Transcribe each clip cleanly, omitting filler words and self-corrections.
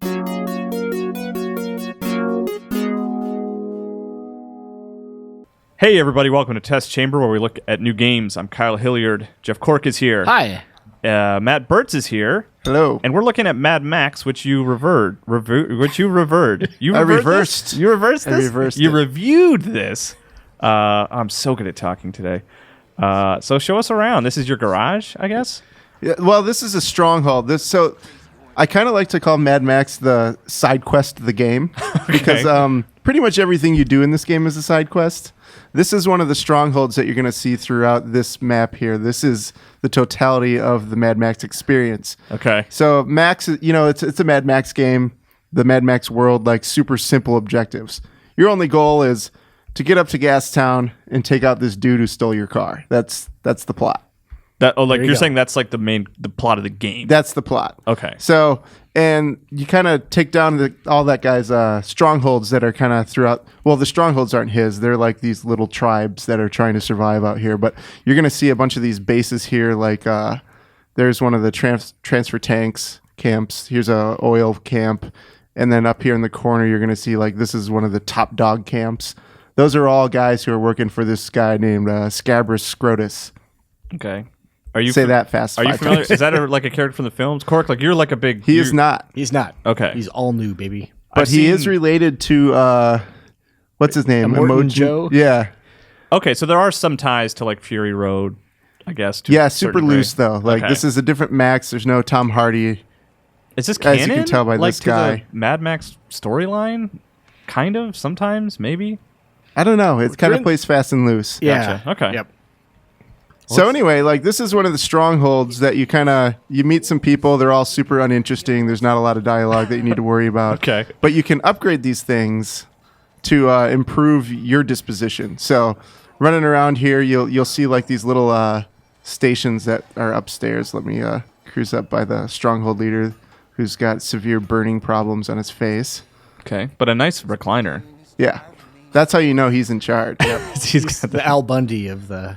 Hey everybody, welcome to Test Chamber, where we look at new games. I'm Kyle Hilliard. Jeff Cork is here. Hi. Matt Bertz is here. Hello. And we're looking at Mad Max, which you revered. Which you revered. You I reversed. reversed. You reversed this? I reversed You it. reviewed this. I'm so good at talking today. So show us around. This is your garage, I guess? Yeah, well, this is a stronghold. So I kind of like to call Mad Max the side quest of the game because pretty much everything you do in this game is a side quest. This is one of the strongholds that you're going to see throughout this map here. This is the totality of the Mad Max experience. Okay. So Max, it's a Mad Max game, the Mad Max world, like super simple objectives. Your only goal is to get up to Gastown and take out this dude who stole your car. That's the plot. You're saying that's like the plot of the game. That's the plot. Okay. So, and you kind of take down all that guy's strongholds that are kind of throughout. Well, the strongholds aren't his. They're like these little tribes that are trying to survive out here. But you're going to see a bunch of these bases here. Like there's one of the transfer tanks camps. Here's a oil camp. And then up here in the corner, you're going to see like this is one of the top dog camps. Those are all guys who are working for this guy named Scabrous Scrotus. Okay. Are you say that fast? Are you familiar? Is that like a character from the films? Cork, like you're like a big. He is not. He's not. Okay. He's all new, baby. But he is related to what's his name? Immortan Joe? Yeah. Okay, so there are some ties to like Fury Road, I guess. To Yeah, a super certain loose degree. though. Like this is a different Max. There's no Tom Hardy. Is this As canon? you can tell by like this to guy. the Mad Max storyline? Kind of. Sometimes, maybe. I don't know. It kind of plays fast and loose. Yeah. Gotcha. Okay. Yep. So anyway, like this is one of the strongholds that you meet some people. They're all super uninteresting. There's not a lot of dialogue that you need to worry about. Okay. But you can upgrade these things to improve your disposition. So running around here, you'll see like these little stations that are upstairs. Let me cruise up by the stronghold leader, who's got severe burning problems on his face. Okay. But a nice recliner. Yeah. That's how you know he's in charge. He's got The Al Bundy of the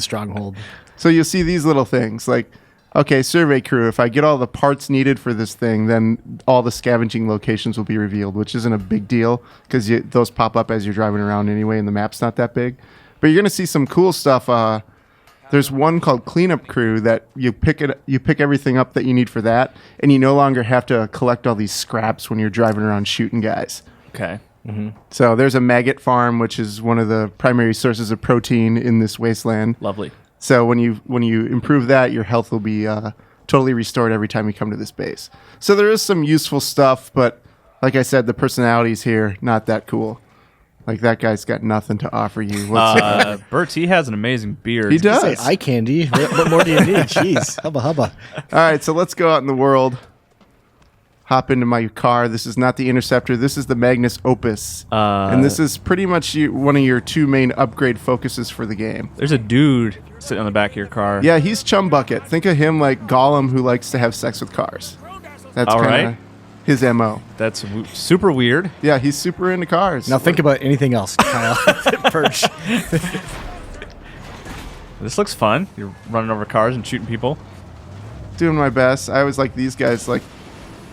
stronghold. So you'll see these little things like, okay, survey crew, if I get all the parts needed for this thing, then all the scavenging locations will be revealed, which isn't a big deal because those pop up as you're driving around anyway, and the map's not that big. But you're going to see some cool stuff. There's one called Cleanup Crew that you pick everything up that you need for that, and you no longer have to collect all these scraps when you're driving around shooting guys. Okay. Mm-hmm. So there's a maggot farm, which is one of the primary sources of protein in this wasteland. Lovely. So when you improve that, your health will be totally restored every time you come to this base. So there is some useful stuff, but like I said, the personalities here, not that cool. Like that guy's got nothing to offer you whatsoever. Bertz, he has an amazing beard. He does. Say eye candy. What more do you need? Jeez. Hubba. All right, so let's go out in the world. Hop into my car. This is not the Interceptor. This is the Magnus Opus. And this is pretty much one of your two main upgrade focuses for the game. There's a dude sitting on the back of your car. Yeah, he's Chum Bucket. Think of him like Gollum who likes to have sex with cars. That's All kind of right. his MO. That's super weird. Yeah, he's super into cars. Now think about anything else, Kyle. Perch. This looks fun. You're running over cars and shooting people. Doing my best. I was like these guys, like,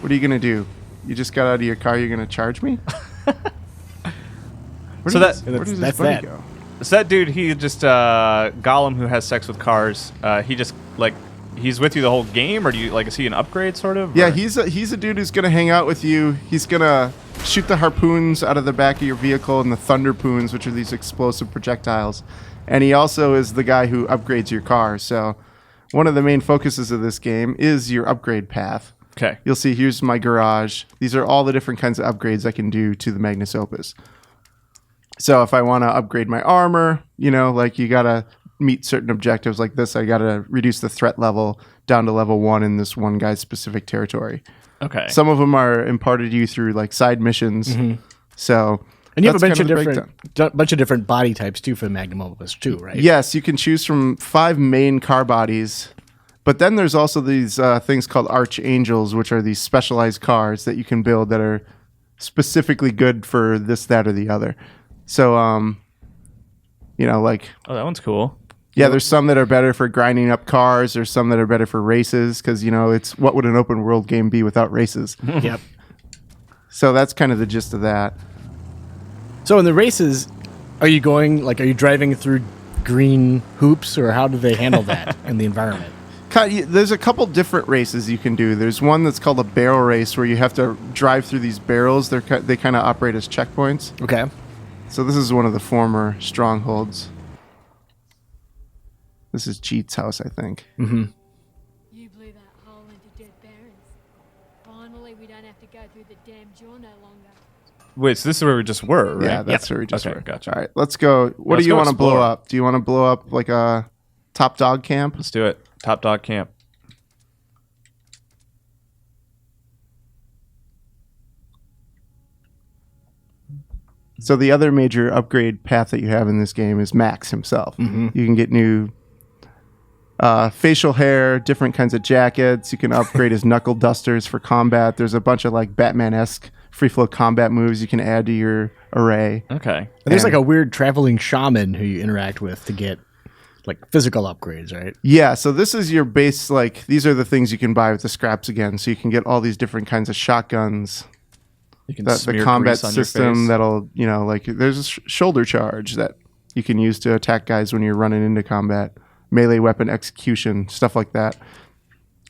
what are you going to do? You just got out of your car, you're going to charge me? So Where does that's this bunny that. go? So that dude, he just Gollum who has sex with cars. He just like he's with you the whole game, or do you like is he an upgrade sort of? Yeah, or? he's a dude who's going to hang out with you. He's going to shoot the harpoons out of the back of your vehicle and the thunderpoons, which are these explosive projectiles. And he also is the guy who upgrades your car. So one of the main focuses of this game is your upgrade path. Okay. You'll see here's my garage. These are all the different kinds of upgrades I can do to the Magnus Opus. So if I want to upgrade my armor, like you got to meet certain objectives like this. I got to reduce the threat level down to level 1 in this one guy's specific territory. Okay. Some of them are imparted to you through like side missions. Mm-hmm. So And you have a that's bunch of kind the bunch of different body types too for the Magnum Opus too, right? Yes, you can choose from 5 main car bodies. But then there's also these things called Archangels, which are these specialized cars that you can build that are specifically good for this, that, or the other. So, like... Oh, that one's cool. Yeah, there's some that are better for grinding up cars. There's some that are better for races because, it's what would an open world game be without races? Yep. So that's kind of the gist of that. So in the races, are you driving through green hoops, or how do they handle that in the environment? There's a couple different races you can do. There's one that's called a barrel race where you have to drive through these barrels. They kind of operate as checkpoints. Okay. So this is one of the former strongholds. This is Jeet's house, I think. Mm-hmm. You blew that hole into dead barons. Finally, we don't have to go through the damn jaw no longer. Wait, so this is where we just were, right? Yeah, that's where we just Okay, were. gotcha. All right, let's go. What Let's do you go want to blow explore. up? Do you want to blow up like a top dog camp? Let's do it. Top dog camp. So the other major upgrade path that you have in this game is Max himself. Mm-hmm. You can get new facial hair, different kinds of jackets. You can upgrade his knuckle dusters for combat. There's a bunch of like Batman-esque free flow combat moves you can add to your array. Okay. And there's And- like a weird traveling shaman who you interact with to get like physical upgrades, right? Yeah, so this is your base, like, these are the things you can buy with the scraps again. So you can get all these different kinds of shotguns. You can The smear combat grease on your system face. that'll, like, there's a shoulder charge that you can use to attack guys when you're running into combat. Melee weapon execution, stuff like that.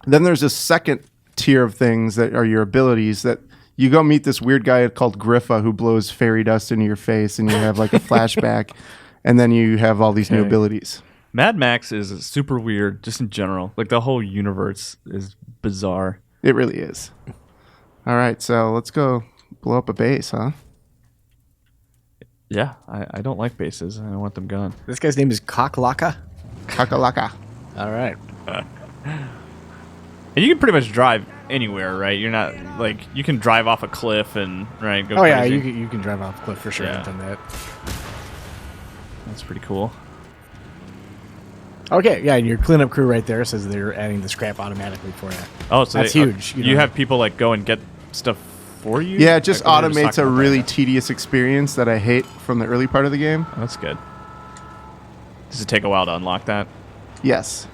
Then there's a second tier of things that are your abilities that you go meet this weird guy called Griffa who blows fairy dust into your face and you have like a flashback. And then you have all these new Okay. abilities. Mad Max is super weird, just in general. Like the whole universe is bizarre. It really is. All right, so let's go blow up a base, huh? Yeah, I don't like bases. I want them gone. This guy's name is Kakalaka. Kakalaka. All right. And you can pretty much drive anywhere, right? You're not like you can drive off a cliff and right. Go Oh yeah, crazy. you can drive off a cliff for sure. Yeah. I've done that. That's pretty cool. Okay, yeah, and your cleanup crew right there says they're adding the scrap automatically for you. Oh, so That's they, huge, you You know. have people like go and get stuff for you. Yeah, it just Like, we were automates talking a about really that. tedious experience that I hate from the early part of the game. Oh, that's good. Does it take a while to unlock that? Yes.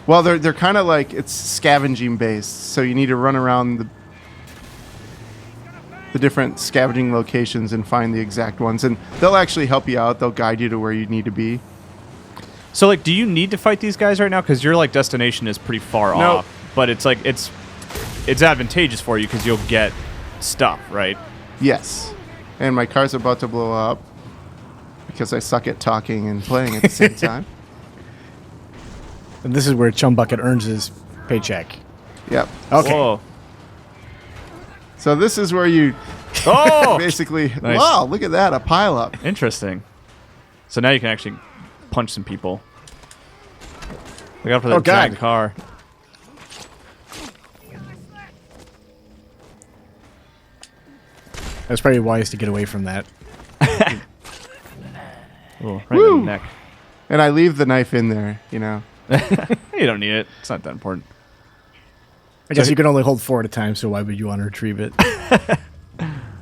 Well, they're kind of like it's scavenging based, so you need to run around the different scavenging locations and find the exact ones, and they'll actually help you out. They'll guide you to where you need to be. So like, do you need to fight these guys right now? Because your like destination is pretty far No. off, but it's like it's advantageous for you because you'll get stuff, right? Yes. And my car's about to blow up because I suck at talking and playing at the same time. And this is where Chum Bucket earns his paycheck. Yep. Okay. Whoa. So this is where you Oh, basically. Nice. Wow! Look at that, a pile up. interesting. So now you can actually punch some people. Look out for that Oh, God. giant car. That's probably wise to get away from that. Ooh, right Woo. in the neck. And I leave the knife in there. You don't need it. It's not that important. I guess you can only hold 4 at a time, so why would you want to retrieve it?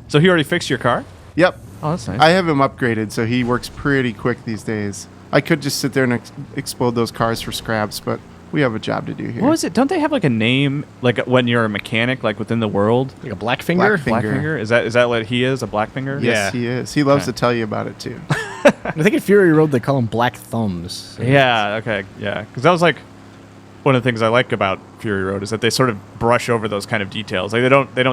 So he already fixed your car? Yep. Oh, that's nice. I have him upgraded, so he works pretty quick these days. I could just sit there and explode those cars for scraps, but we have a job to do here. What was it? Don't they have like a name, like when you're a mechanic, like within the world? Like a black finger? Blackfinger. Blackfinger? Is that what he is? A Blackfinger? Yes, Yeah. he is. He loves Okay. to tell you about it, too. I think in Fury Road they call them black thumbs. Yeah. Okay. Yeah. Because that was like one of the things I like about Fury Road is that they sort of brush over those kind of details. Like they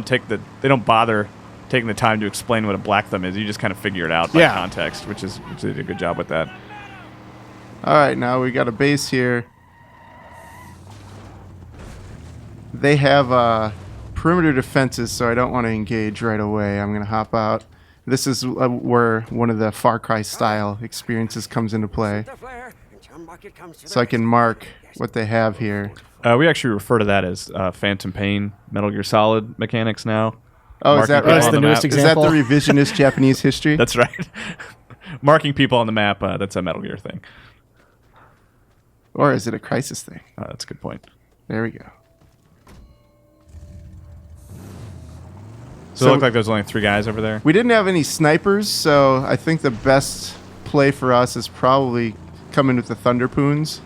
don't bother taking the time to explain what a black thumb is. You just kind of figure it out by Yeah. context, which they did a good job with that. All right, now we got a base here. They have perimeter defenses, so I don't want to engage right away. I'm going to hop out. This is where one of the Far Cry style experiences comes into play. So I can mark what they have here. We actually refer to that as Phantom Pain, Metal Gear Solid mechanics now. Oh, is that Marking people right? That's on the newest map. Is that the example. revisionist Japanese history? That's right. Marking people on the map, that's a Metal Gear thing. Or is it a Crisis thing? That's a good point. There we go. So it looked like there's only 3 guys over there. We didn't have any snipers, so I think the best play for us is probably coming with the Thunderpoons.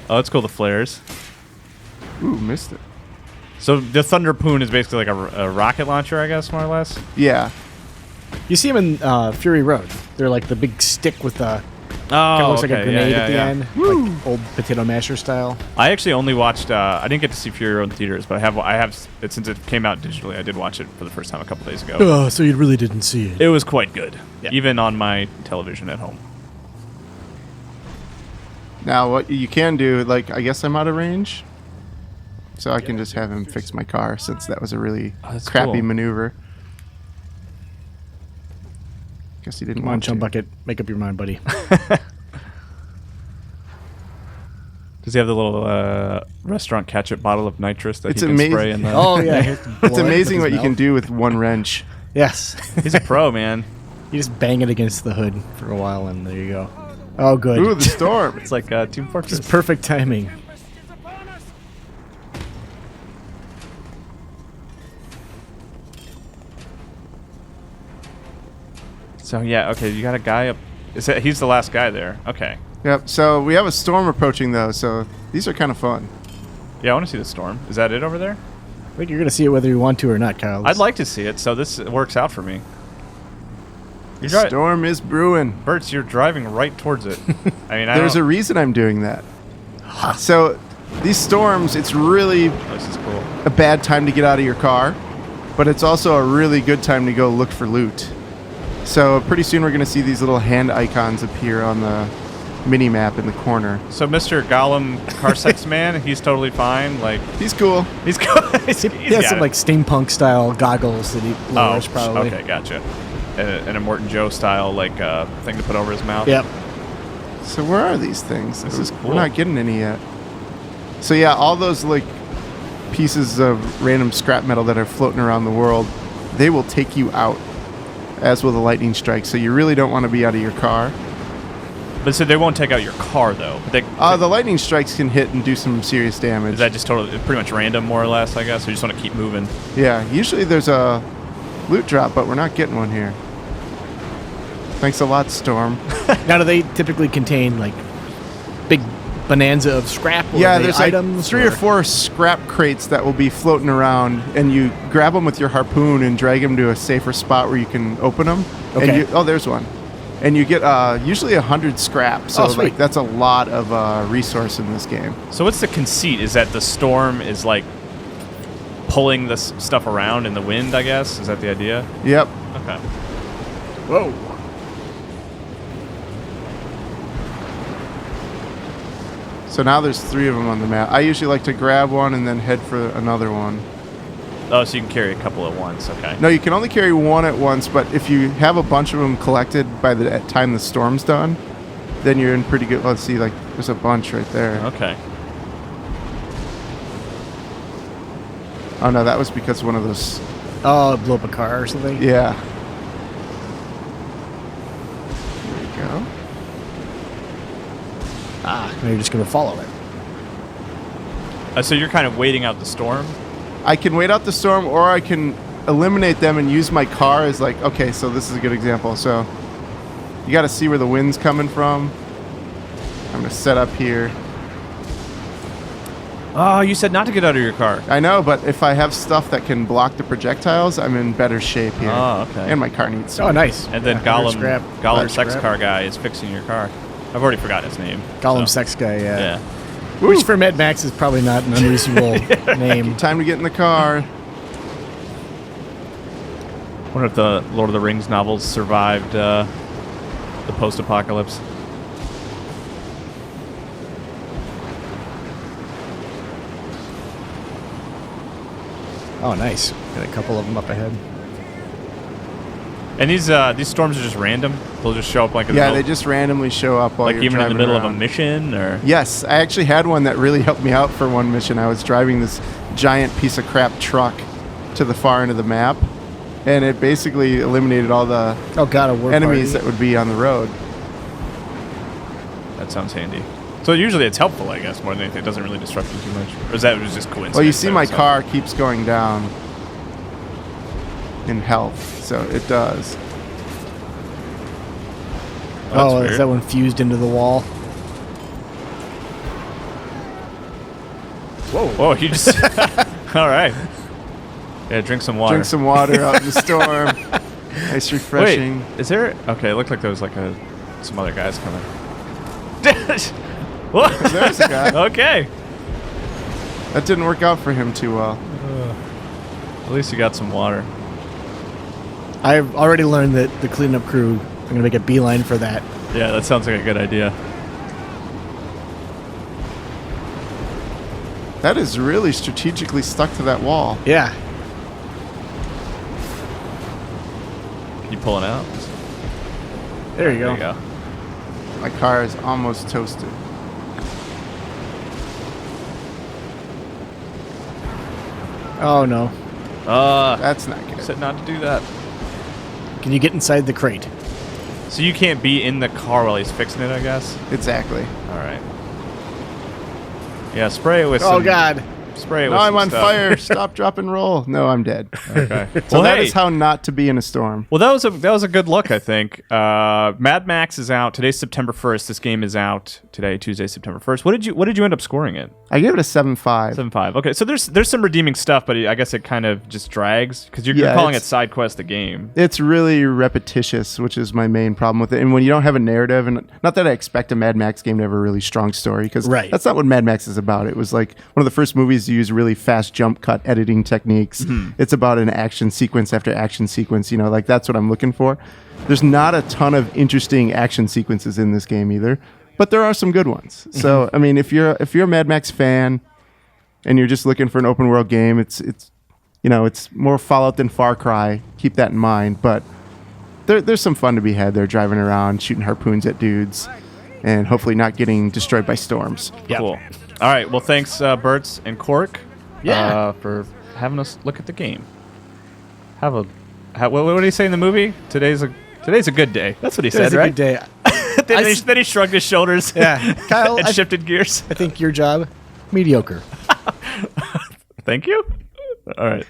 Oh, that's cool, the flares. Ooh, missed it. So the Thunder Poon is basically like a rocket launcher, I guess, more or less. Yeah. You see them in Fury Road. They're like the big stick with the Oh, kind of looks like a okay, grenade yeah, at the yeah. end, like old potato masher style. I actually only watched. I didn't get to see Fury Road in theaters, but I have it since it came out digitally. I did watch it for the first time a couple days ago. Oh, so you really didn't see it? It was quite good, Yeah. even on my television at home. Now, what you can do, like, I guess I'm out of range. So I can just have him fix my car since that was a really that's crappy cool. maneuver. Guess he didn't Come on, want Chum to. Bucket, make up your mind, buddy. Does he have the little restaurant ketchup bottle of nitrous that It's he can amazing. spray in the? Oh yeah, It's amazing what you can do with one wrench. Yes, He's a pro, man. you just bang it against the hood for a while, and there you go. Oh, good. Ooh, the storm. It's like Team Fortress. It's perfect timing. So yeah, okay, you got a guy up. He's the last guy there. Okay. Yep. So we have a storm approaching though, so these are kind of fun. Yeah, I want to see the storm. Is that it over there? I think you're gonna see it whether you want to or not, Kyle. I'd like to see it, so this works out for me. The You're storm is brewing. Bertz, you're driving right towards it. I mean, There's a reason I'm doing that. So these storms, it's really This is cool. a bad time to get out of your car, but it's also a really good time to go look for loot. So pretty soon we're going to see these little hand icons appear on the mini map in the corner. So Mr. Gollum Carsex man, he's totally fine. Like He's cool. he's good. he's He has some like steampunk style goggles that he lowers probably. Okay, gotcha. An Immortan Joe style like thing to put over his mouth. Yep. So where are these things? This is cool. We're not getting any yet. So yeah, all those like pieces of random scrap metal that are floating around the world, they will take you out, as will the lightning strike. So you really don't want to be out of your car. But so they won't take out your car though. But they, The lightning strikes can hit and do some serious damage. is that just totally pretty much random, more or less? I guess. Or you just want to keep moving. Yeah, usually there's a loot drop, but we're not getting one here. Thanks a lot, Storm. Now, do they typically contain like big bonanza of scrap? Or Yeah, are they there's like items 3 or 4 scrap crates that will be floating around, and you grab them with your harpoon and drag them to a safer spot where you can open them. Okay. And there's one. And you get usually 100 scrap, so Oh, sweet. like that's a lot of resource in this game. So what's the conceit? Is that the storm is like pulling this stuff around in the wind? I guess is that the idea? Yep. Okay. Whoa. So now there's 3 of them on the map. I usually like to grab one and then head for another one. Oh, so you can carry a couple at once. Okay. No, you can only carry one at once, but if you have a bunch of them collected by the time the storm's done, then you're in pretty good. Let's see, like there's a bunch right there. Okay. Oh no, that was because one of those. Oh, blow up a car or something? Yeah. There you go. Ah, now you're just gonna follow it. So you're kind of waiting out the storm. I can wait out the storm, or I can eliminate them and use my car as like. Okay, so this is a good example. So you got to see where the wind's coming from. I'm gonna set up here. Oh, you said not to get out of your car. I know, but if I have stuff that can block the projectiles, I'm in better shape here. Oh, okay. And my car needs some. Oh, nice. And then Yeah, Gollum, scrap, Gollum large sex scrap. car guy is fixing your car. I've already forgotten his name. Gollum so. sex guy, yeah. Yeah. Which for Mad Max is probably not an unreasonable name. Time to get in the car. Wonder if the Lord of the Rings novels survived the post-apocalypse. Oh, nice. Got a couple of them up ahead. And these storms are just random. They'll just show up like in the Yeah, middle, they just randomly show up while like you're even in the driving middle of a around. mission, or Yes, I actually had one that really helped me out for one mission. I was driving this giant piece of crap truck to the far end of the map, and it basically eliminated all the Oh, God, a war enemies party. that would be on the road. that sounds handy. So usually it's helpful, I guess, more than anything. It doesn't really disrupt you too much. Or is that was just coincidence? Well, you see that my it's car keeps going down in health, so it does. that's Oh, weird. is that one fused into the wall? Whoa, you just All right. Yeah, drink some water. Drink some water out in the storm. Nice, refreshing. Wait, is there? Okay, it looked like there was like some other guys coming. What? There's a guy. Okay. That didn't work out for him too well. At least you got some water. I've already learned that the cleanup crew are going to make a beeline for that. Yeah, that sounds like a good idea. That is really strategically stuck to that wall. Yeah. Can you pull it out? There you There go. you go. My car is almost toasted. Oh, no. That's not good. Said not to do that. Can you get inside the crate? So you can't be in the car while he's fixing it, I guess? Exactly. All right. Yeah, spray it with Oh, some... God. Spray it No, with I'm some on stuff. fire. Stop, drop, and roll. No, I'm dead. Okay. So that hey. is how not to be in a storm. Well, that was a good look, I think. Mad Max is out. Today's September 1st. This game is out today, Tuesday, September 1st. What did you end up scoring it? I gave it a 7.5. 7.5. Okay, so there's some redeeming stuff, but I guess it kind of just drags because you're Yeah, calling it it's- side quest the game. It's really repetitious, which is my main problem with it. And when you don't have a narrative, and not that I expect a Mad Max game to have a really strong story, because Right. that's not what Mad Max is about. It was like one of the first movies to use really fast jump cut editing techniques. It's about an action sequence after action sequence. You know, like that's what I'm looking for. There's not a ton of interesting action sequences in this game either, but there are some good ones. So I mean, if you're a Mad Max fan and you're just looking for an open world game, it's you know, it's more Fallout than Far Cry. Keep that in mind. But there's some fun to be had there, driving around, shooting harpoons at dudes, and hopefully not getting destroyed by storms. Yep. Cool. All right. Well, thanks, Bertz and Cork, Yeah. for having us look at the game. What did he say in the movie? Today's a good day. That's what he Today's said, a right? good day. Then he shrugged his shoulders. Yeah. Kyle, and I shifted gears. think your job, mediocre. Thank you. All right.